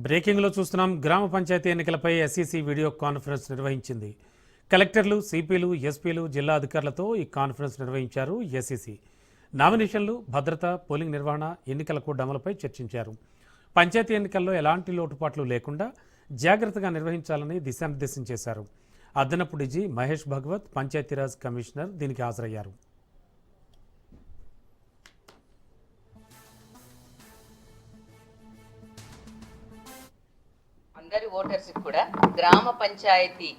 బ్రేకింగ్లో చూస్తున్నాం. గ్రామ పంచాయతీ ఎన్నికలపై ఎస్ఈసీ వీడియో కాన్ఫరెన్స్ నిర్వహించింది. కలెక్టర్లు, సిపిలు, ఎస్పీలు, జిల్లా అధికారులతో ఈ కాన్ఫరెన్స్ నిర్వహించారు ఎస్ఈసీ. నామినేషన్లు, భద్రత, పోలింగ్ నిర్వహణ, ఎన్నికల కోడ్ అమలుపై చర్చించారు. పంచాయతీ ఎన్నికల్లో ఎలాంటి లోటుపాట్లు లేకుండా జాగ్రత్తగా నిర్వహించాలని దిశానిర్దేశం చేశారు. అదనపు డీజీ మహేష్ భగవత్, పంచాయతీరాజ్ కమిషనర్ దీనికి హాజరయ్యారు. అందరి ఓటర్స్ కూడా గ్రామ పంచాయతీ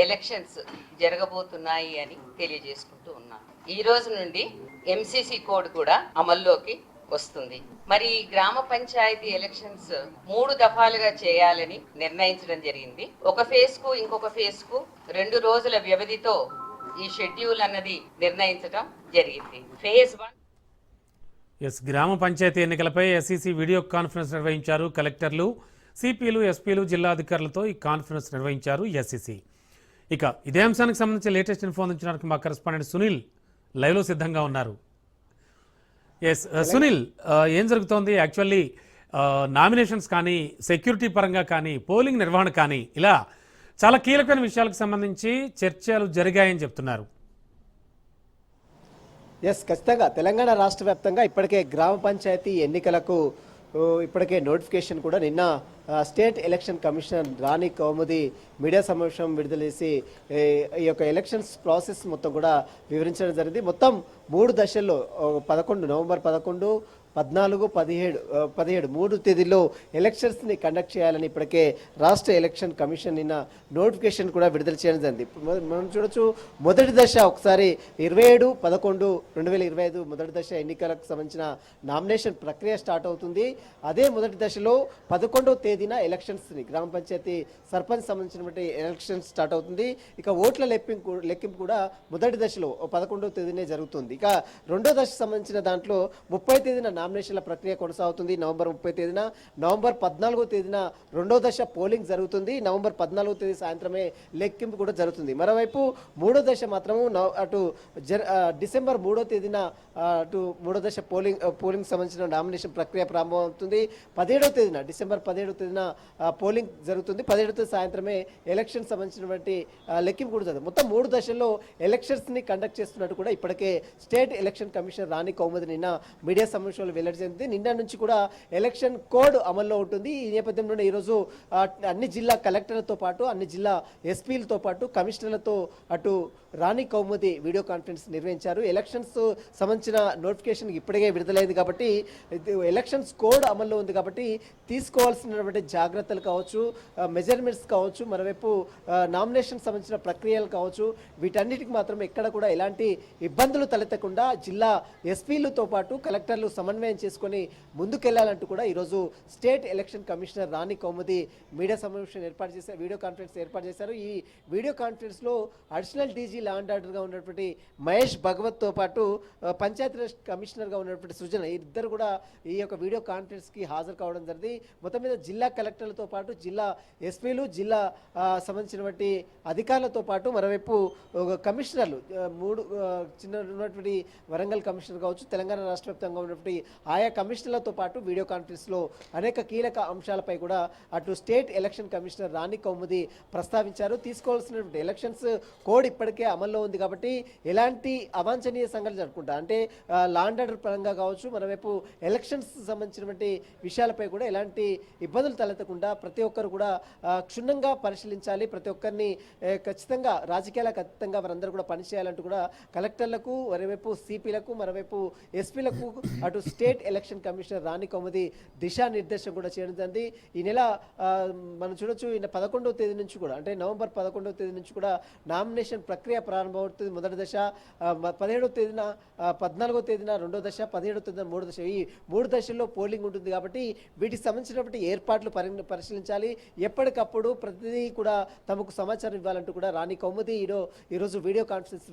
ఎలక్షన్స్ జరగబోతున్నాయి అని తెలియజేసుకుంటూ ఉన్నాను. ఈ రోజు నుండి ఎంసీసీ కోడ్ కూడా అమల్లోకి వస్తుంది. మరి గ్రామ పంచాయతీ ఎలక్షన్స్ 3 దఫాలుగా చేయాలని నిర్ణయించడం జరిగింది. ఒక ఫేజ్ కు ఇంకొక ఫేజ్ కు 2 రోజుల వ్యవధితో ఈ షెడ్యూల్ అన్నది నిర్ణయించడం జరిగింది. ఫేజ్ 1 గ్రామ పంచాయతీ ఎన్నికలపై ఎస్ఈసీ వీడియో కాన్ఫరెన్స్ నిర్వహించారు. కలెక్టర్లు, సిపిలు, ఎస్పీలు, జిల్లా అధికారులతో ఈ కాన్ఫరెన్స్ నిర్వహించారు ఎస్ఈసీ. ఇక ఇదే అంశానికి సంబంధించి లేటెస్ట్ ఇన్ఫో అందించడానికి మా కరెస్పాండెంట్ సునీల్ లైవ్లో సిద్ధంగా ఉన్నారు. సునీల్, ఏం జరుగుతోంది? యాక్చువల్లీ నామినేషన్స్ కానీ, సెక్యూరిటీ పరంగా కానీ, పోలింగ్ నిర్వహణ కానీ, ఇలా చాలా కీలకమైన విషయాలకు సంబంధించి చర్చలు జరిగాయని చెప్తున్నారు. ఖచ్చితంగా తెలంగాణ రాష్ట్ర వ్యాప్తంగా ఇప్పటికే గ్రామ పంచాయతీ ఎన్నికలకు ఇప్పటికే నోటిఫికేషన్ కూడా నిన్న స్టేట్ ఎలక్షన్ కమిషన్ రాణి కౌముది మీడియా సమావేశం విడుదల చేసి ఈ యొక్క ఎలక్షన్స్ ప్రాసెస్ మొత్తం కూడా వివరించడం జరిగింది. మొత్తం 3 దశల్లో 11 నవంబర్ 11, 14, 17 3 తేదీల్లో ఎలక్షన్స్ని కండక్ట్ చేయాలని ఇప్పటికే రాష్ట్ర ఎలక్షన్ కమిషన్ నిన్న నోటిఫికేషన్ కూడా విడుదల చేయడం జరిగింది. మనం చూడొచ్చు, మొదటి దశ ఒకసారి 27/11/2025 మొదటి దశ ఎన్నికలకు సంబంధించిన నామినేషన్ ప్రక్రియ స్టార్ట్ అవుతుంది. అదే మొదటి దశలో 11వ తేదీన ఎలక్షన్స్ని గ్రామ పంచాయతీ సర్పంచ్ సంబంధించినటువంటి ఎలక్షన్స్ స్టార్ట్ అవుతుంది. ఇక ఓట్ల లెక్కింపు కూడా మొదటి దశలో 11వ తేదీనే జరుగుతుంది. ఇక రెండో దశ సంబంధించిన దాంట్లో 30వ తేదీన నామినేషన్ల ప్రక్రియ కొనసాగుతుంది. నవంబర్ 30 తేదీన, నవంబర్ 14వ తేదీన రెండో దశ పోలింగ్ జరుగుతుంది. నవంబర్ 14వ తేదీ సాయంత్రమే లెక్కింపు కూడా జరుగుతుంది. మరోవైపు మూడో దశ మాత్రము డిసెంబర్ 3వ తేదీన మూడో దశ పోలింగ్ సంబంధించిన నామినేషన్ ప్రక్రియ ప్రారంభమవుతుంది. 17వ తేదీన డిసెంబర్ 17వ తేదీన పోలింగ్ జరుగుతుంది. 17వ తేదీ సాయంత్రమే ఎలక్షన్ సంబంధించినటువంటి లెక్కింపు కూడా జరుగుతుంది. మొత్తం 3 దశల్లో ఎలక్షన్స్ని కండక్ట్ చేస్తున్నట్టు కూడా ఇప్పటికే స్టేట్ ఎలక్షన్ కమిషనర్ రాణి కౌముది నిన్న మీడియా సమావేశంలో వెల్లడి చేసింది. నిన్న నుంచి కూడా ఎలక్షన్ కోడ్ అమల్లో ఉంటుంది. ఈ నేపథ్యంలోనే ఈరోజు అన్ని జిల్లా కలెక్టర్లతో పాటు, అన్ని జిల్లా ఎస్పీలతో పాటు, కమిషనర్లతో అటు రాణి కౌముది వీడియో కాన్ఫరెన్స్ నిర్వహించారు. ఎలక్షన్స్ సంబంధించిన నోటిఫికేషన్ ఇప్పటికే విడుదలైంది కాబట్టి, ఎలక్షన్స్ కోడ్ అమల్లో ఉంది కాబట్టి తీసుకోవాల్సినటువంటి జాగ్రత్తలు కావచ్చు, మెజర్మెంట్స్ కావచ్చు, మరోవైపు నామినేషన్ సంబంధించిన ప్రక్రియలు కావచ్చు, వీటన్నిటికి మాత్రం ఎక్కడ కూడా ఎలాంటి ఇబ్బందులు తలెత్తకుండా జిల్లా ఎస్పీలతో పాటు కలెక్టర్లు సమన్వయం చేసుకొని ముందుకెళ్లాలంటూ కూడా ఈరోజు స్టేట్ ఎలక్షన్ కమిషనర్ రాణి కౌముది మీడియా సమావేశం ఏర్పాటు చేశారు, వీడియో కాన్ఫరెన్స్ ఏర్పాటు చేశారు. ఈ వీడియో కాన్ఫరెన్స్ లో additional DG law and order గా ఉన్నటువంటి మహేష్ భగవత్ తో పాటు పంచాయతీరాజ్ కమిషనర్ గా ఉన్నటువంటి సృజన, ఇద్దరు కూడా ఈ యొక్క వీడియో కాన్ఫరెన్స్ కి హాజరు కావడం జరిగింది. మొత్తం మీద జిల్లా కలెక్టర్లతో పాటు జిల్లా ఎస్పీలు, జిల్లా సంబంధించినటువంటి అధికారులతో పాటు మరోవైపు కమిషనర్లు 3 చిన్న ఉన్నటువంటి వరంగల్ కమిషనర్ కావచ్చు, తెలంగాణ రాష్ట్ర వ్యాప్తంగా ఉన్నటువంటి ఆయా కమిషనర్లతో పాటు వీడియో కాన్ఫరెన్స్ లో అనేక కీలక అంశాలపై కూడా అటు స్టేట్ ఎలక్షన్ కమిషనర్ రాణి కౌముది ప్రస్తావించారు. తీసుకోవాల్సినటువంటి ఎలక్షన్స్ కోడ్ ఇప్పటికే అమల్లో ఉంది కాబట్టి ఎలాంటి అవాంఛనీయ సంఘటనలు జరుపుకుంటా అంటే లా అండ్ ఆర్డర్ పరంగా కావచ్చు, మరోవైపు ఎలక్షన్స్ సంబంధించినటువంటి విషయాలపై కూడా ఎలాంటి ఇబ్బందులు తలెత్తకుండా ప్రతి ఒక్కరు కూడా క్షుణ్ణంగా పరిశీలించాలి. ప్రతి ఒక్కరిని ఖచ్చితంగా రాజకీయాలకు అతీతంగా వారందరూ కూడా పనిచేయాలంటూ కూడా కలెక్టర్లకు, మరోవైపు సిపిలకు, మరోవైపు ఎస్పీలకు అటు స్టేట్ ఎలక్షన్ కమిషనర్ రాణి కౌముది దిశానిర్దేశం కూడా చేయడం జరిగింది. ఈ నెల మనం చూడొచ్చు, ఈ 11వ తేదీ నుంచి కూడా అంటే నవంబర్ 11వ తేదీ నుంచి కూడా నామినేషన్ ప్రక్రియ ప్రారంభమవుతుంది. మొదటి దశ 17వ తేదీన, 14వ తేదీన రెండో దశ, 17వ తేదీన మూడో దశ, ఈ 3 దశల్లో పోలింగ్ ఉంటుంది కాబట్టి వీటికి సంబంధించినటువంటి ఏర్పాట్లు పరిశీలించాలి. ఎప్పటికప్పుడు ప్రతిదీ కూడా తమకు సమాచారం ఇవ్వాలంటూ కూడా రాణి కౌముది ఈరోజు వీడియో కాన్ఫరెన్స్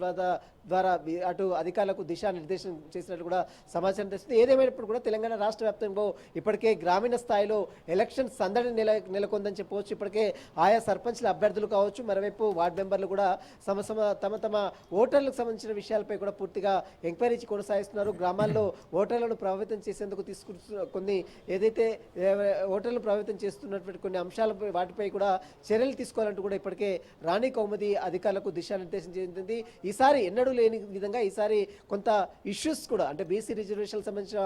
ద్వారా అటు అధికారులకు దిశానిర్దేశం చేసినట్టు కూడా సమాచారం తెస్తుంది. ఏదేమైనప్పుడు కూడా తెలంగాణ రాష్ట్ర వ్యాప్తంగా ఇప్పటికే గ్రామీణ స్థాయిలో ఎలక్షన్ సందడి నెలకొందని చెప్పవచ్చు. ఇప్పటికే ఆయా సర్పంచ్ల అభ్యర్థులు కావచ్చు, మరోవైపు వార్డు మెంబర్లు కూడా తమ తమ ఓటర్లకు సంబంధించిన విషయాలపై కూడా పూర్తిగా ఎంక్వైరీ కొనసాగిస్తున్నారు. గ్రామాల్లో ఓటర్లను ప్రభావితం చేసేందుకు తీసుకుంటున్న కొన్ని ఏదైతే ఓటర్లను ప్రభావితం చేస్తున్నటువంటి కొన్ని అంశాలపై వాటిపై కూడా చర్యలు తీసుకోవాలంటూ కూడా ఇప్పటికే రాణి కౌముది అధికారులకు దిశానిర్దేశం చేసింది. ఈసారి ఎన్నడూ లేని విధంగా ఈసారి కొంత ఇష్యూస్ కూడా అంటే బీసీ రిజర్వేషన్ సంబంధించిన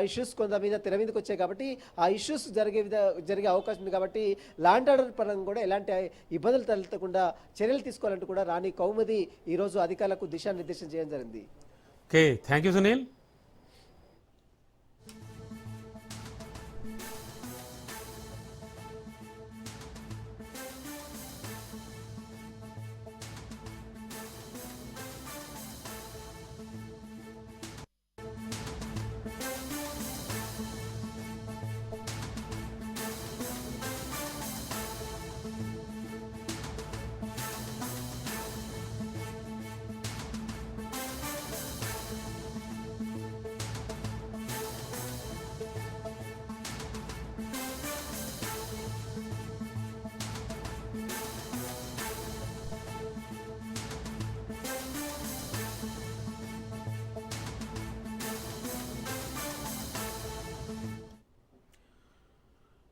ఇష్యూస్ కొంత మీద తెర మీదకి వచ్చాయి కాబట్టి ఆ ఇష్యూస్ జరిగే అవకాశం ఉంది కాబట్టి ల్యాండ్ ఆర్డర్ పరంగా కూడా ఎలాంటి ఇబ్బందులు తలెత్తకుండా చర్యలు తీసుకోవాలంటూ కూడా రాణి కౌముది ఈరోజు అధికారులకు దిశానిర్దేశం చేయడం జరిగింది. Okay, thank you Sunil.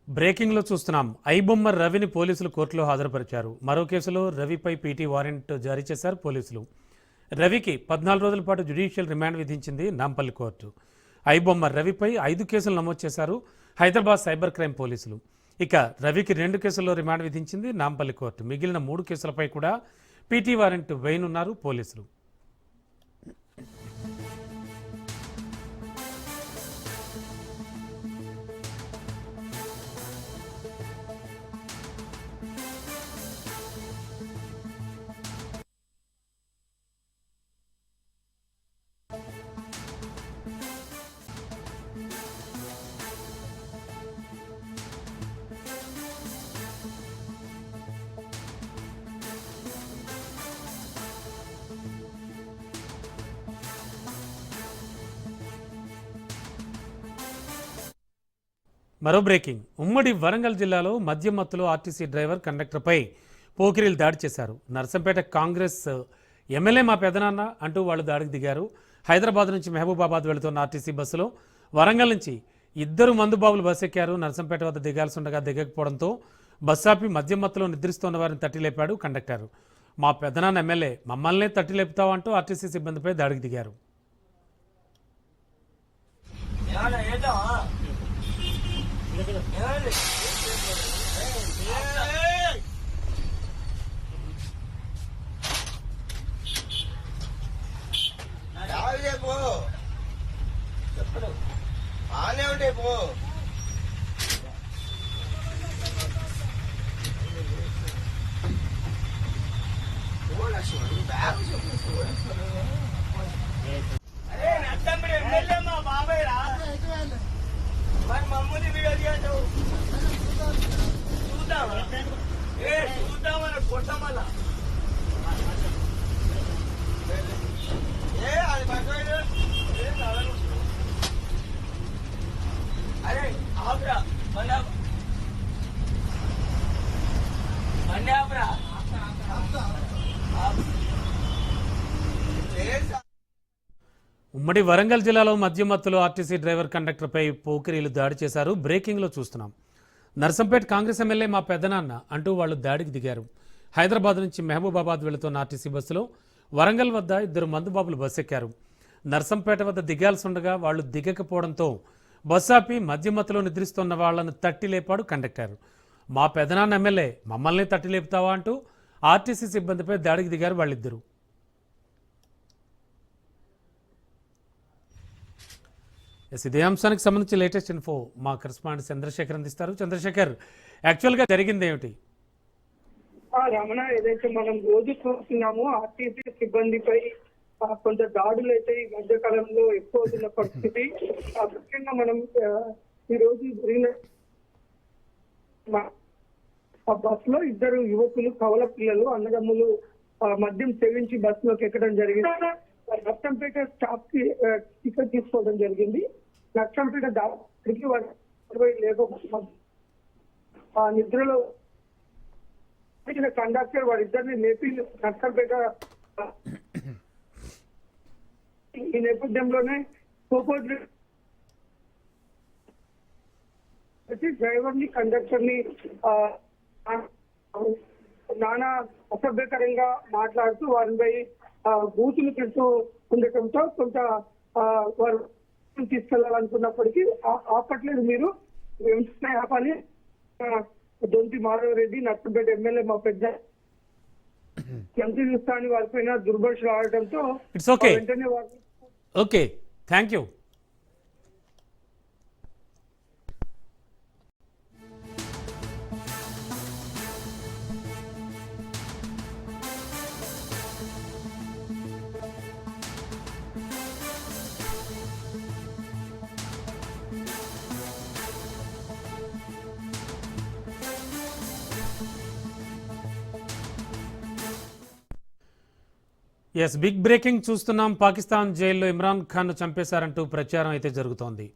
బ్రేకింగ్లో చూస్తున్నాం. ఐబొమ్మ రవిని పోలీసులు కోర్టులో హాజరుపరిచారు. మరో కేసులో రవిపై పీటీ వారెంట్ జారీ చేశారు పోలీసులు. రవికి 14 రోజుల పాటు జ్యుడిషియల్ రిమాండ్ విధించింది నాంపల్లి కోర్టు. ఐబొమ్మ రవిపై 5 కేసులు నమోదు చేశారు హైదరాబాద్ సైబర్ క్రైమ్ పోలీసులు. ఇక రవికి 2 కేసుల్లో రిమాండ్ విధించింది నాంపల్లి కోర్టు. మిగిలిన 3 కేసులపై కూడా పీటీ వారెంట్ వేయనున్నారు పోలీసులు. మరో బ్రేకింగ్. ఉమ్మడి వరంగల్ జిల్లాలో మద్యం మత్తులో ఆర్టీసీ డ్రైవర్ కండక్టర్పై పోకిరీలు దాడి చేశారు. నర్సంపేట కాంగ్రెస్ ఎమ్మెల్యే మా పెదనాన్న అంటూ వాళ్ళు దాడికి దిగారు. హైదరాబాద్ నుంచి మహబూబాబాద్ వెళుతున్న ఆర్టీసీ బస్సులో వరంగల్ నుంచి 2 మందుబాబులు బస్సు ఎక్కారు. నర్సంపేట వద్ద దిగాల్సి ఉండగా దిగకపోవడంతో బస్సు ఆపి మద్యం మత్తులో నిద్రిస్తున్న వారిని తట్టి లేపాడు కండక్టర్. మా పెదనాన్న ఎమ్మెల్యే మమ్మల్నే తట్టి లేపుతావు అంటూ ఆర్టీసీ సిబ్బందిపై దాడికి దిగారు. ఆనే ఉంటే పో అరే నచ్చండి ఎమ్మెల్యే మా బాబాయ్ రా మరి మమ్మల్ని వీడియో తీయటం చూద్దామా చూద్దామని కొట్టమల్లా అది పట్టుకోండి అరే ఆపురా బండి ఆపురా ఉమ్మడి వరంగల్ జిల్లాలో మద్యం మత్తులో ఆర్టీసీ డ్రైవర్ కండక్టర్పై పోకిరీలు దాడి చేశారు. బ్రేకింగ్లో చూస్తున్నాం. నర్సంపేట కాంగ్రెస్ ఎమ్మెల్యే మా పెదనాన్న అంటూ వాళ్ళు దాడికి దిగారు. హైదరాబాద్ నుంచి మహబూబాబాద్ వెళుతున్న ఆర్టీసీ బస్సులో వరంగల్ వద్ద 2 మందుబాబులు బస్సు ఎక్కారు. నర్సంపేట వద్ద దిగాల్సి ఉండగా వాళ్ళు దిగకపోవడంతో బస్సు ఆపి మద్యం మత్తులో నిద్రిస్తున్న వాళ్లను తట్టి లేపాడు కండక్టర్. మా పెదనాన్న ఎమ్మెల్యే మమ్మల్ని తట్టి లేపుతావా అంటూ ఆర్టీసీ సిబ్బందిపై దాడికి దిగారు వాళ్ళిద్దరూ. ఇదే అంశానికి సంబంధించి లేటెస్ట్ ఇన్ఫో మా కరెస్పాండెంట్ చంద్రశేఖర్ అందిస్తారు. చంద్రశేఖర్, యాక్చువల్గా జరిగింది ఏమిటి? రమణ, ఏదైతే మనం రోజు చూస్తున్నామో ఆర్టీసీ సిబ్బందిపై కొంత దాడులు అయితే ఈ మధ్య కాలంలో ఎక్కువ అవుతున్న పరిస్థితి. ముఖ్యంగా మనం ఈ రోజు జరిగిన బస్ లో 2 యువకులు కవల పిల్లలు అన్నదమ్ములు మద్యం సేవించి బస్సులోకి ఎక్కడం జరిగింది. నర్సంపేట స్టాప్ కి టికెట్ తీసుకోవడం జరిగింది. నర్సంపేట దాడికి వారి లేకపోతున్నారు. ఆ నిద్రలో కండక్టర్ వారిద్దరిని లేపి నర్సంపేట. ఈ నేపథ్యంలోనే కోపోద్రి డ్రైవర్ ని కండక్టర్ ని నానా అసభ్యకరంగా మాట్లాడుతూ వారిపై బూతులు తింటూ ఉండటంతో కొంత వారు తీసుకెళ్లాలనుకున్నప్పటికీ ఆపట్లేదు. మీరు ఆపాలి. దొంతి మాధవరెడ్డి నర్సంపేట ఎమ్మెల్యే మా పెద్ద ఎంపీ చూస్తా అని వారిపైన దుర్భాషలు ఆడటంతో ఇట్స్ ఓకే. వెంటనే వారు okay, thank you. Yes, big breaking చూస్తున్నాం. పాకిస్తాన్ జైల్లో ఇమ్రాన్ ఖాన్ను చంపేశారంటూ ప్రచారం అయితే జరుగుతోంది.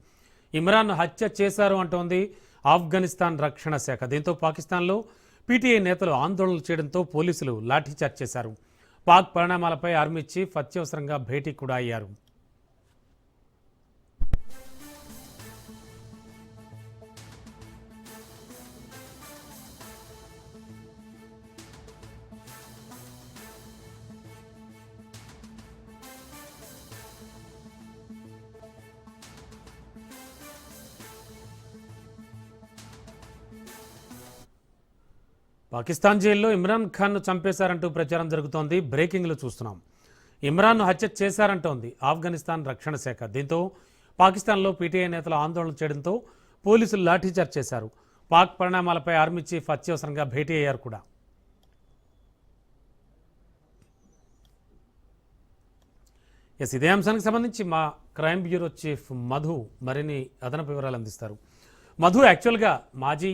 ఇమ్రాన్ హత్య చేశారు అంటోంది ఆఫ్ఘనిస్తాన్ రక్షణ శాఖ. దీంతో పాకిస్తాన్లో పీటీఐ నేతలు ఆందోళనలు చేయడంతో పోలీసులు లాఠీచార్జ్ చేశారు. పాక్ పరిణామాలపై ఆర్మీ చీఫ్ అత్యవసరంగా భేటీ కూడా అయ్యారు. పాకిస్తాన్ జైల్లో ఇమ్రాన్ ఖాన్ను చంపేశారంటూ ప్రచారం జరుగుతోంది. బ్రేకింగ్లు చూస్తున్నాం. ఇమ్రాన్ను హత్య చేశారంటోంది ఆఫ్ఘనిస్తాన్ రక్షణ శాఖ. దీంతో పాకిస్తాన్లో పీటీఐ నేతలు ఆందోళన చేయడంతో పోలీసులు లాఠీచార్జ్ చేశారు. పాక్ పరిణామాలపై ఆర్మీ చీఫ్ అత్యవసరంగా భేటీ అయ్యారు కూడా. ఎస్, ఇదే అంశానికి సంబంధించి మా క్రైమ్ బ్యూరో చీఫ్ మధు మరిన్ని అదనపు వివరాలు అందిస్తారు. మధు, యాక్చువల్గా మాజీ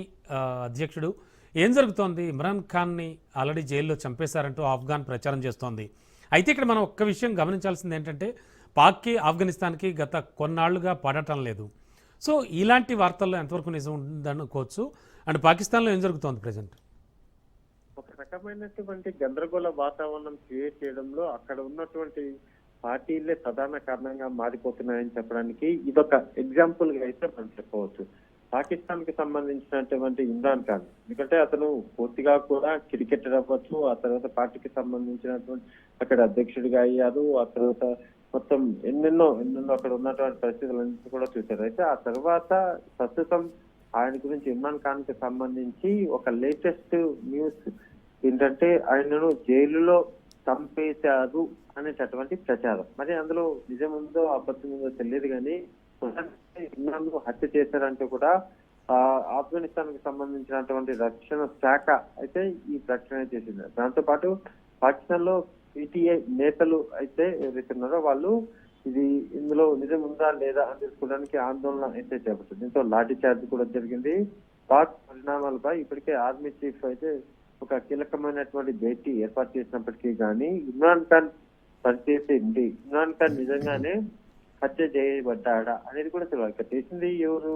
అధ్యక్షుడు, ఏం జరుగుతోంది? ఇమ్రాన్ ఖాన్ని ఆల్రెడీ జైల్లో చంపేశారంటూ ఆఫ్ఘాన్ ప్రచారం చేస్తోంది. అయితే ఇక్కడ మనం ఒక్క విషయం గమనించాల్సింది ఏంటంటే, పాక్కి ఆఫ్ఘనిస్తాన్కి గత కొన్నాళ్లుగా పడటం లేదు. సో ఇలాంటి వార్తల్లో ఎంతవరకు నిజం ఉందనుకోవచ్చు? అండ్ పాకిస్తాన్లో ఏం జరుగుతోంది ప్రజెంట్? ఒక రకమైనటువంటి గందరగోళ వాతావరణం క్రియేట్ చేయడంలో అక్కడ ఉన్నటువంటి పార్టీలే ప్రధాన కారణంగా మారిపోతున్నాయని చెప్పడానికి ఇదొక ఎగ్జాంపుల్ గా అయితే మనం చెప్పవచ్చు. పాకిస్తాన్ కి సంబంధించినటువంటి ఇమ్రాన్ ఖాన్, ఎందుకంటే అతను పూర్తిగా కూడా క్రికెటర్ అవ్వచ్చు, ఆ తర్వాత పార్టీకి సంబంధించినటువంటి అక్కడ అధ్యక్షుడిగా అయ్యారు, ఆ తర్వాత మొత్తం ఎన్నెన్నో అక్కడ ఉన్నటువంటి పరిస్థితులన్నింటినీ కూడా చూశారు. అయితే ఆ తర్వాత ప్రస్తుతం ఆయన గురించి ఇమ్రాన్ ఖాన్ కి సంబంధించి ఒక లేటెస్ట్ న్యూస్ ఏంటంటే, ఆయనను జైలులో చంపేశారు అనేటటువంటి ప్రచారం. మరి అందులో నిజం ఉందో అబద్ధం ఉందో తెలియదు కానీ ఇమ్రాన్ హత్య చేశారంటూ కూడా ఆఫ్ఘనిస్తాన్ కి సంబంధించినటువంటి రక్షణ శాఖ అయితే ఈ ప్రకటన చేసింది. దాంతో పాటు పాకిస్తాన్ లో పీటీఐ నేతలు అయితే ఎవరైతున్నారో వాళ్ళు ఇందులో నిజం ఉందా లేదా అని తెలుసుకోవడానికి ఆందోళన అయితే చేపట్టింది. దీంతో లాఠీ చార్జ్ కూడా జరిగింది. పాక్ పరిణామాలపై ఇప్పటికే ఆర్మీ చీఫ్ అయితే ఒక కీలకమైనటువంటి భేటీ ఏర్పాటు చేసినప్పటికీ కానీ ఇమ్రాన్ ఖాన్ పనిచేసి ఇమ్రాన్ ఖాన్ నిజంగానే హత్య చేయబడ్డాడా అనేది కూడా తెలియదు. ఇక్కడ చేసింది ఎవరు?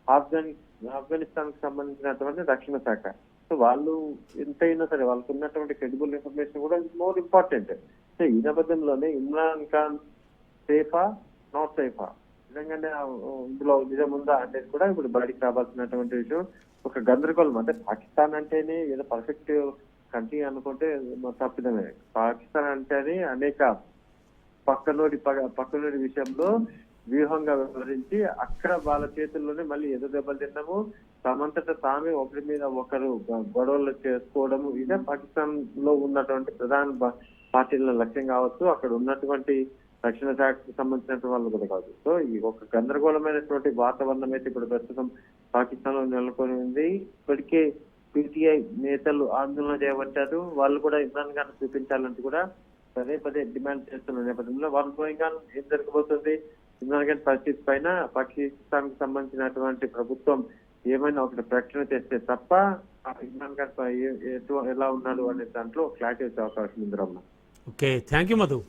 ఆఫ్ఘనిస్తాన్ కి సంబంధించినటువంటి రక్షణ శాఖ. సో వాళ్ళు ఎంతైనా సరే వాళ్ళకు ఉన్నటువంటి క్రెడిబుల్ ఇన్ఫర్మేషన్ కూడా మోర్ ఇంపార్టెంట్. సో ఈ నేపథ్యంలోనే ఇమ్రాన్ ఖాన్ సేఫా నాట్ సేఫా, నిజంగానే ఇందులో నిజం ఉందా అనేది కూడా ఇప్పుడు బయటికి రావాల్సినటువంటి విషయం. ఒక గందరగోళం, అంటే పాకిస్తాన్ అంటేనే ఏదో పర్ఫెక్ట్ కంట్రీ అనుకుంటే తప్పిదమే. పాకిస్తాన్ అంటేనే అనేక పక్కనోడి విషయంలో వ్యూహంగా వ్యవహరించి అక్కడ వాళ్ళ చేతుల్లోనే మళ్ళీ ఎదురు దెబ్బలు తిన్నాము, తమంతట తామే ఒకరి మీద ఒకరు గొడవలు చేసుకోవడము, ఇదే పాకిస్తాన్ లో ఉన్నటువంటి ప్రధాన పార్టీల లక్ష్యం కావచ్చు, అక్కడ ఉన్నటువంటి రక్షణ శాఖకు సంబంధించిన వాళ్ళు కూడా కాదు. సో ఈ ఒక గందరగోళమైనటువంటి వాతావరణం అయితే ఇప్పుడు ప్రస్తుతం పాకిస్తాన్ లో నెలకొని ఉంది. ఇప్పటికే పీటీఐ నేతలు ఆందోళన చేయబట్టారు. వాళ్ళు కూడా ఇమ్రాన్ ఖాన్ చూపించాలంటూ కూడా పదే డిమాండ్ చేస్తున్న నేపథ్యంలో వాళ్ళు గోయింగ్ ఆన్ ఏం జరగబోతుంది, ఇమ్రాన్ ఖాన్ పరిస్థితి పైన పాకిస్తాన్ కి సంబంధించినటువంటి ప్రభుత్వం ఏమైనా ఒకటి ప్రకటన చేస్తే తప్ప ఇమ్రాన్ ఖాన్ ఎలా ఉన్నాడు అనే దాంట్లో క్లారిటీ వచ్చే అవకాశం ఉంది. Ramana, okay, thank you Madhu.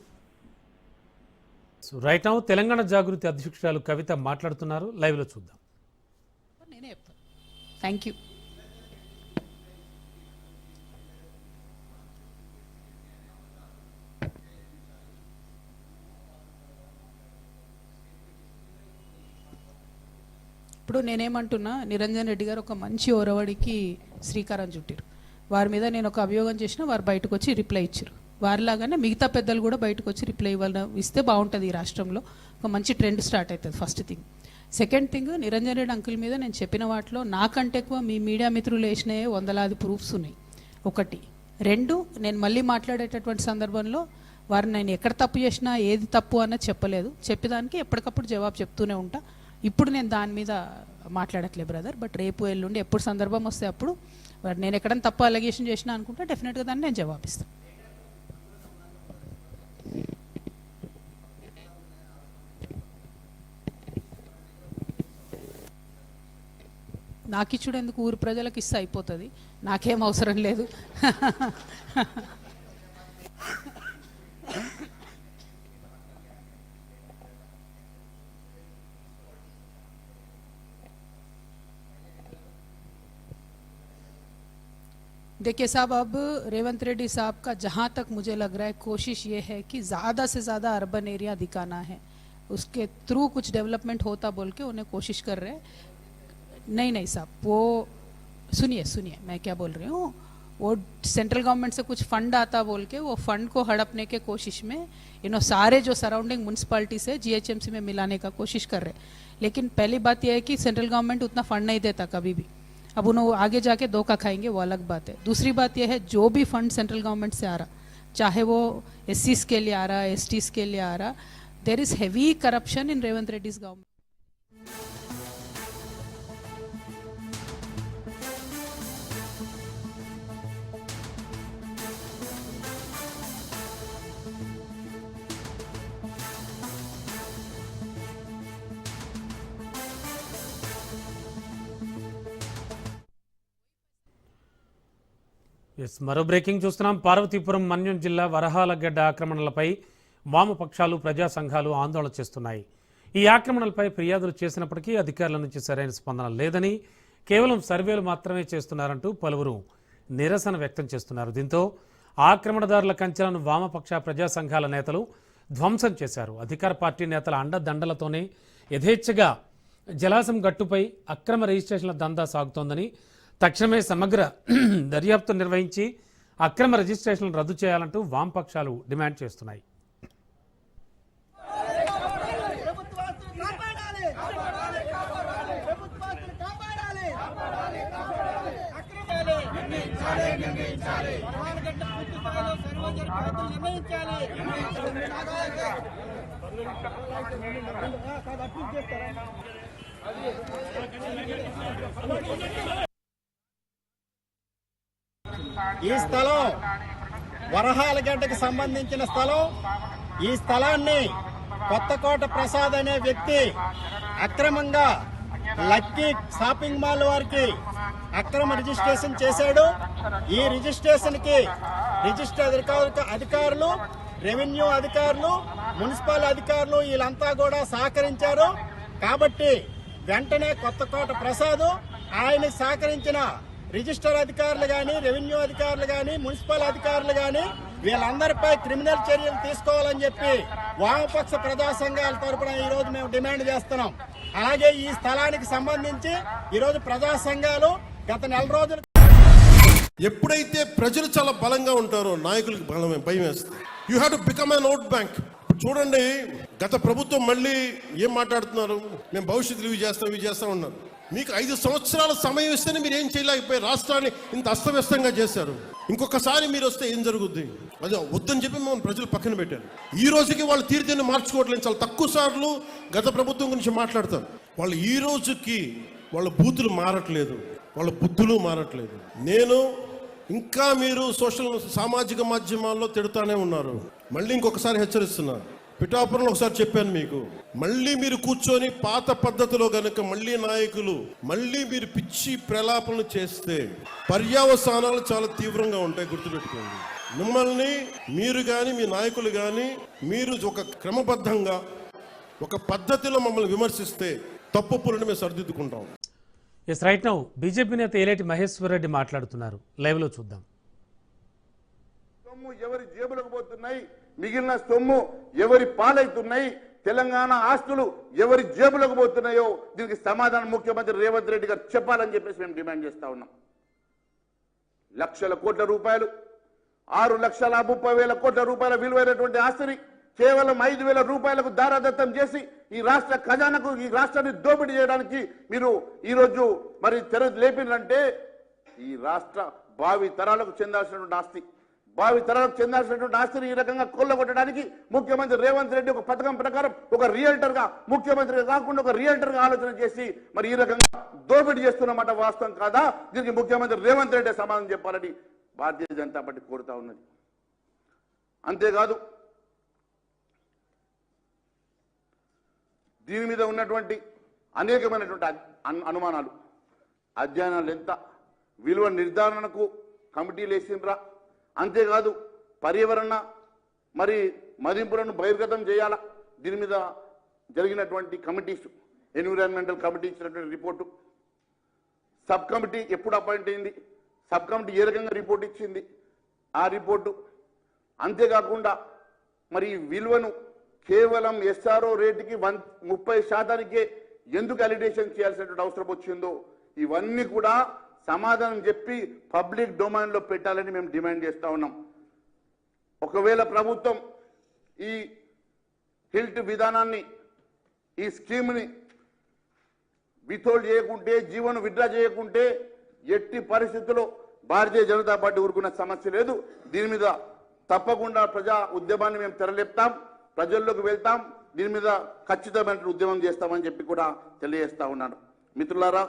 Right now Telangana Jagruthi అధ్యక్షురాలు కవిత మాట్లాడుతున్నారు. లైవ్లో చూద్దాం. నేనే చెప్తాను. Thank you. ఇప్పుడు నేనేమంటున్నా, నిరంజన్ రెడ్డి గారు ఒక మంచి ఒరవడికి శ్రీకారం చుట్టారు. వారి మీద నేను ఒక అభియోగం చేసినా వారు బయటకు వచ్చి రిప్లై ఇచ్చారు. వారిలాగానే మిగతా పెద్దలు కూడా బయటకు వచ్చి రిప్లై ఇస్తే బాగుంటుంది. ఈ రాష్ట్రంలో ఒక మంచి ట్రెండ్ స్టార్ట్ అవుతుంది. First thing. Second thing, Niranjan Reddy uncle మీద నేను చెప్పిన వాటిలో నాకంటే ఎక్కువ మీ మీడియా మిత్రులు వేసినాయే వందలాది ప్రూఫ్స్ ఉన్నాయి. ఒకటి. రెండు, నేను మళ్ళీ మాట్లాడేటటువంటి సందర్భంలో వారు నేను ఎక్కడ తప్పు చేసినా ఏది తప్పు అన్నది చెప్పలేదు. చెప్పేదానికి ఎప్పటికప్పుడు జవాబు చెప్తూనే ఉంటా. ఇప్పుడు నేను దాని మీద మాట్లాడట్లే బ్రదర్. బట్ రేపు ఎల్లుండి ఎప్పుడు సందర్భం వస్తే అప్పుడు నేను ఎక్కడైనా తప్పు అలిగేషన్ చేసినా అనుకుంటే డెఫినెట్గా దాన్ని నేను జవాబిస్తాను. నాకు ఇచ్చుడు ఎందుకు, ఊరు ప్రజలకు ఇస్తే అయిపోతుంది. నాకేం అవసరం లేదు. देखिए साहब, अब रेवंत रेड्डी साहब का जहाँ तक मुझे लग रहा है कोशिश ये है कि ज़्यादा से ज़्यादा अर्बन एरिया दिखाना है, उसके थ्रू कुछ डेवलपमेंट होता बोल के उन्हें कोशिश कर रहे हैं. नहीं साहब, वो सुनिए मैं क्या बोल रही हूँ. वो सेंट्रल गवर्नमेंट से कुछ फंड आता बोल के वो फंड को हड़पने के कोशिश में सारे जो सराउंडिंग म्यूनसिपालिटी से GHMC में मिलाने का कोशिश कर रहे हैं. लेकिन पहली बात यह है कि सेंट्रल गवर्नमेंट उतना फंड नहीं देता कभी भी. अब उन्होंने आगे जाके धोखा खाएंगे, वो अलग बात है. दूसरी बात यह है, जो भी फंड सेंट्रल गवर्नमेंट से आ रहा, चाहे वो SCs के लिए आ रहा, STs के लिए आ रहा, there is heavy corruption in Revanth Reddy's government. మరో బ్రేకింగ్ చూస్తున్నాం. పార్వతీపురం మన్యం జిల్లా వరహాలగడ్డ ఆక్రమణలపై వామపక్షాలు, ప్రజా సంఘాలు ఆందోళన చేస్తున్నాయి. ఈ ఆక్రమణలపై ఫిర్యాదులు చేసినప్పటికీ అధికారుల నుంచి సరైన స్పందన లేదని, కేవలం సర్వేలు మాత్రమే చేస్తున్నారంటూ పలువురు నిరసన వ్యక్తం చేస్తున్నారు. దీంతో ఆక్రమణదారుల కంచెలను వామపక్ష, ప్రజా సంఘాల నేతలు ధ్వంసం చేశారు. అధికార పార్టీ నేతల అండదండలతోనే యథేచ్ఛగా జలాశం గట్టుపై అక్రమ రిజిస్ట్రేషన్ల దందా సాగుతోందని, తక్షణమే సమగ్ర దర్యాప్తు నిర్వహించి అక్రమ రిజిస్ట్రేషన్లు రద్దు చేయాలంటూ వామపక్షాలు డిమాండ్ చేస్తున్నాయి. ఈ స్థలం వరహాలగడ్డకు సంబంధించిన స్థలం. ఈ స్థలాన్ని కొత్తకోట ప్రసాద్ అనే వ్యక్తి అక్రమంగా లక్కీ షాపింగ్ మాల్ వారికి అక్రమ రిజిస్ట్రేషన్ చేశాడు. ఈ రిజిస్ట్రేషన్ కి రిజిస్టర్ అధికారులు, రెవెన్యూ అధికారులు, మున్సిపల్ అధికారులు వీళ్ళంతా కూడా సహకరించారు. కాబట్టి వెంటనే కొత్తకోట ప్రసాద్, ఆయన సహకరించిన రిజిస్టర్ అధికారులు కానీ, రెవెన్యూ అధికారులు కానీ, మున్సిపల్ అధికారులు కానీ వీళ్ళందరిపై క్రిమినల్ చర్యలు తీసుకోవాలని చెప్పి వామపక్ష ప్రజా సంఘాల తరపున ఈరోజు మేము డిమాండ్ చేస్తున్నాం. అలాగే ఈ స్థలానికి సంబంధించి ఈరోజు ప్రజా సంఘాలు గత నెల రోజులు, ఎప్పుడైతే ప్రజలు చాలా బలంగా ఉంటారో నాయకులకు భయం వేస్తుంది. You have to become an vote bank. చూడండి, గత ప్రభుత్వం మళ్ళీ ఏం మాట్లాడుతున్నారు, మేము భవిష్యత్తులో ఇవి చేస్తాం ఉన్నారు. మీకు 5 సంవత్సరాల సమయం ఇస్తేనే మీరు ఏం చేయలేకపోయి రాష్ట్రాన్ని ఇంత అస్తవ్యస్తంగా చేశారు. ఇంకొకసారి మీరు వస్తే ఏం జరుగుద్ది? అదే వద్దని చెప్పి మనం ప్రజలు పక్కన పెట్టారు. ఈ రోజుకి వాళ్ళు తీరుతేనే మార్చుకోవట్లేదు. చాలా తక్కువ సార్లు గత ప్రభుత్వం గురించి మాట్లాడతారు. వాళ్ళు ఈ రోజుకి వాళ్ళ బూతులు మారట్లేదు, వాళ్ళ బుద్ధులు మారట్లేదు. నేను ఇంకా మీరు సామాజిక మాధ్యమాల్లో తిడుతానే ఉన్నారు. మళ్ళీ ఇంకొకసారి హెచ్చరిస్తున్నారు. పిఠాపురంలో ఒకసారి చెప్పాను మీకు, మళ్ళీ మీరు కూర్చొని పాత పద్ధతిలో గనుక మళ్ళీ నాయకులు మళ్ళీ మీరు పిచ్చి ప్రలాపనలు చేస్తే పర్యావసానాలు చాలా తీవ్రంగా ఉంటాయి. గుర్తుపెట్టుకోండి. మిమ్మల్ని మీరు కానీ మీ నాయకులు కానీ మీరు ఒక క్రమబద్ధంగా ఒక పద్ధతిలో మమ్మల్ని విమర్శిస్తే తప్పులను మేము సరిదిద్దుకుంటాం. ఎస్, రైట్ నౌ బీజేపీ నేత ఏలేటి మహేశ్వర్ రెడ్డి మాట్లాడుతున్నారు. లైవ్ లో చూద్దాం. సొమ్ము ఎవరి జేబులకు పోతున్నాయి, మిగిలిన సొమ్ము ఎవరి పాలవుతున్నాయి, తెలంగాణ ఆస్తులు ఎవరి జేబులకు పోతున్నాయో దీనికి సమాధానం ముఖ్యమంత్రి రేవంత్ రెడ్డి గారు చెప్పాలని చెప్పేసి మేము డిమాండ్ చేస్తా ఉన్నాం. లక్షల కోట్ల రూపాయలు, 6,30,000 కోట్ల రూపాయల విలువైనటువంటి ఆస్తిని కేవలం 5,000 రూపాయలకు దారాదత్తం చేసి ఈ రాష్ట్ర ఖజానాకు, ఈ రాష్ట్రాన్ని దోపిడీ చేయడానికి మీరు ఈరోజు మరి తెర లేపినంటే ఈ రాష్ట్ర భావి తరాలకు చెందాల్సినటువంటి ఆస్తి, భావి తరాలకు చెందాల్సినటువంటి ఆస్తిని ఈ రకంగా కొల్లగొట్టడానికి ముఖ్యమంత్రి రేవంత్ రెడ్డి ఒక పథకం ప్రకారం ఒక రియల్టర్ గా, ముఖ్యమంత్రిగా కాకుండా ఒక రియల్టర్ గా ఆలోచన చేసి మరి ఈ రకంగా దోపిడీ చేస్తున్నమాట వాస్తవం కాదా? దీనికి ముఖ్యమంత్రి రేవంత్ రెడ్డి సమాధానం చెప్పాలని భారతీయ జనతా పార్టీ కోరుతా ఉన్నది. అంతేకాదు దీని మీద ఉన్నటువంటి అనేకమైనటువంటి అనుమానాలు, అధ్యయనాలు, ఎంత విలువ నిర్ధారణకు కమిటీలు వేసిండ్రా, అంతేకాదు పర్యావరణ మరి మదింపులను బహిర్గతం చేయాలా, దీని మీద జరిగినటువంటి కమిటీస్, ఎన్విరాన్మెంటల్ కమిటీ ఇచ్చినటువంటి రిపోర్టు, సబ్ కమిటీ ఎప్పుడు అపాయింట్ అయింది, సబ్ కమిటీ ఏ రకంగా రిపోర్ట్ ఇచ్చింది, ఆ రిపోర్టు, అంతేకాకుండా మరి విలువను కేవలం ఎస్ఆర్ఓ రేటుకి 30% ఎందుకు అలిడేషన్ చేయాల్సినటువంటి అవసరం వచ్చిందో ఇవన్నీ కూడా సమాధానం చెప్పి పబ్లిక్ డొమైన్లో పెట్టాలని మేము డిమాండ్ చేస్తా ఉన్నాం. ఒకవేళ ప్రభుత్వం ఈ హిల్ట్ విధానాన్ని, ఈ స్కీమ్ని విత్హోల్డ్ చేయకుంటే, జీవోను విత్డ్రా చేయకుంటే ఎట్టి పరిస్థితుల్లో భారతీయ జనతా పార్టీ ఊరుకున్న సమస్య లేదు. దీని మీద తప్పకుండా ప్రజా ఉద్యమాన్ని మేము తెరలేపుతాం, ప్రజల్లోకి వెళ్తాం, దీని మీద ఖచ్చితమైన ఉద్యమం చేస్తామని చెప్పి కూడా తెలియజేస్తా ఉన్నాను. మిత్రులారా,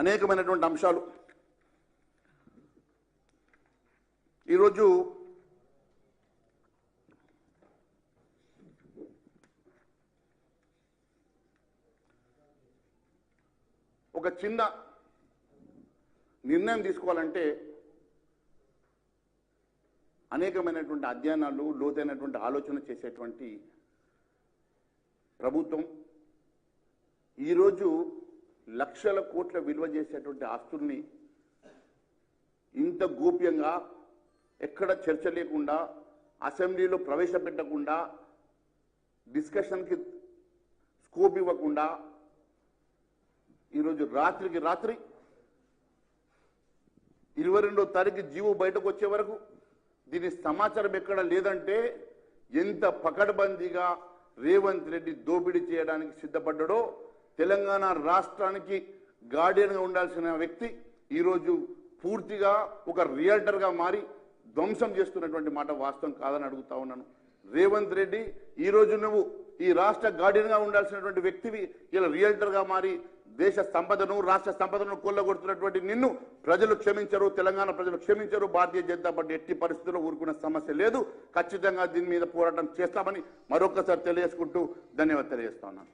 అనేకమైనటువంటి అంశాలు ఈరోజు ఒక చిన్న నిర్ణయం తీసుకోవాలంటే అనేకమైనటువంటి అధ్యయనాలు, లోతైనటువంటి ఆలోచన చేసేటువంటి ప్రభుత్వం ఈరోజు లక్షల కోట్ల విలువ చేసేటువంటి ఆస్తుల్ని ఇంత గోప్యంగా, ఎక్కడ చర్చ లేకుండా, అసెంబ్లీలో ప్రవేశపెట్టకుండా, డిస్కషన్కి స్కోప్ ఇవ్వకుండా ఈరోజు రాత్రికి రాత్రి 22వ తారీఖు జీవో బయటకు వచ్చే వరకు దీని సమాచారం ఎక్కడ లేదంటే ఎంత పకడ్బందీగా రేవంత్ రెడ్డి దోపిడీ చేయడానికి సిద్ధపడ్డాడో, తెలంగాణ రాష్ట్రానికి గార్డియన్గా ఉండాల్సిన వ్యక్తి ఈరోజు పూర్తిగా ఒక రియల్టర్గా మారి ధ్వంసం చేస్తున్నటువంటి మాట వాస్తవం కాదని అడుగుతా ఉన్నాను. రేవంత్ రెడ్డి, ఈరోజు నువ్వు ఈ రాష్ట్ర గార్డియన్గా ఉండాల్సినటువంటి వ్యక్తివి ఇలా రియల్టర్గా మారి దేశ సంపదను, రాష్ట్ర సంపదను కొల్లగొడుతున్నటువంటి నిన్ను ప్రజలు క్షమించరు, తెలంగాణ ప్రజలు క్షమించరు. భారతీయ జనతా పార్టీ ఎట్టి పరిస్థితుల్లో ఊరుకున్న సమస్య లేదు. ఖచ్చితంగా దీని మీద పోరాటం చేస్తామని మరొకసారి తెలియజేసుకుంటూ ధన్యవాదాలు తెలియజేస్తా ఉన్నాను.